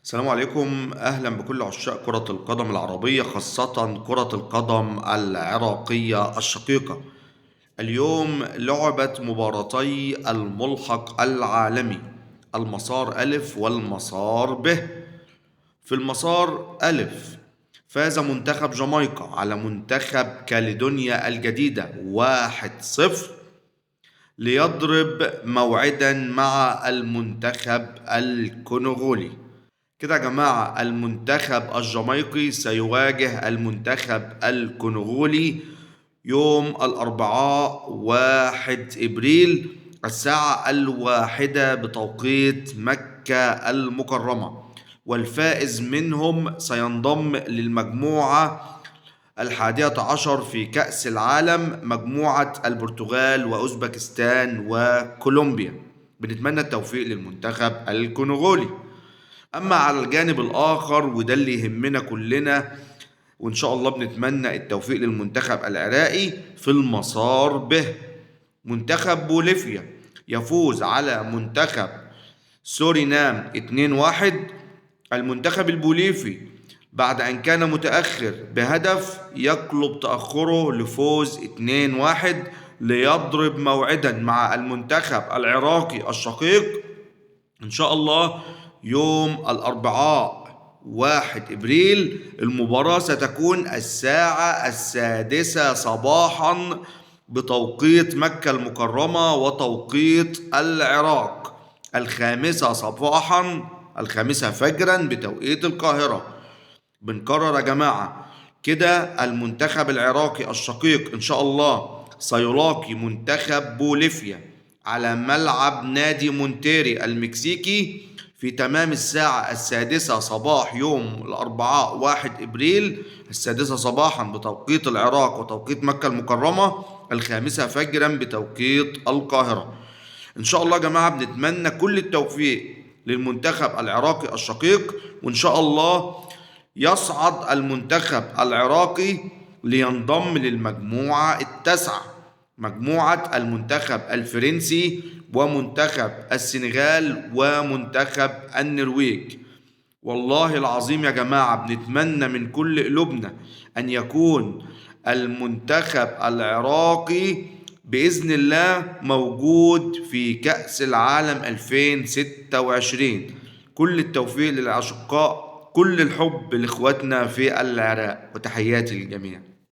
السلام عليكم، أهلا بكل عشاق كرة القدم العربية، خاصة كرة القدم العراقية الشقيقة. اليوم لعبت مباراتي الملحق العالمي، المسار ألف والمسار ب. في المسار ألف فاز منتخب جامايكا على منتخب كاليدونيا الجديدة 1-0، ليضرب موعدا مع المنتخب الكونغولي. كده يا جماعة، المنتخب الجامايقي سيواجه المنتخب الكونغولي يوم الأربعاء 1 إبريل الساعة 1 بتوقيت مكة المكرمة، والفائز منهم سينضم للمجموعة 11 في كأس العالم، مجموعة البرتغال وأوزبكستان وكولومبيا. بنتمنى التوفيق للمنتخب الكونغولي. أما على الجانب الآخر، وده اللي يهمنا كلنا، وإن شاء الله بنتمنى التوفيق للمنتخب العراقي في المسار به. منتخب بوليفيا يفوز على منتخب سورينام 2-1. المنتخب البوليفي بعد أن كان متأخر بهدف يقلب تأخره لفوز 2-1، ليضرب موعدا مع المنتخب العراقي الشقيق إن شاء الله يوم الأربعاء 1 إبريل. المباراة ستكون الساعة 6 صباحا بتوقيت مكة المكرمة وتوقيت العراق، 5 صباحا، 5 فجرا بتوقيت القاهرة. بنكرر يا جماعة كده، المنتخب العراقي الشقيق إن شاء الله سيلاقي منتخب بوليفيا على ملعب نادي مونتيري المكسيكي في تمام الساعة 6 صباح يوم الأربعاء 1 إبريل، 6 صباحا بتوقيت العراق وتوقيت مكة المكرمة، 5 فجرا بتوقيت القاهرة. إن شاء الله يا جماعة بنتمنى كل التوفيق للمنتخب العراقي الشقيق، وإن شاء الله يصعد المنتخب العراقي لينضم للمجموعة 9، مجموعة المنتخب الفرنسي ومنتخب السنغال ومنتخب النرويج. والله العظيم يا جماعة بنتمنى من كل قلوبنا أن يكون المنتخب العراقي بإذن الله موجود في كأس العالم 2026. كل التوفيق للأشقاء، كل الحب لإخواتنا في العراق، وتحياتي للجميع.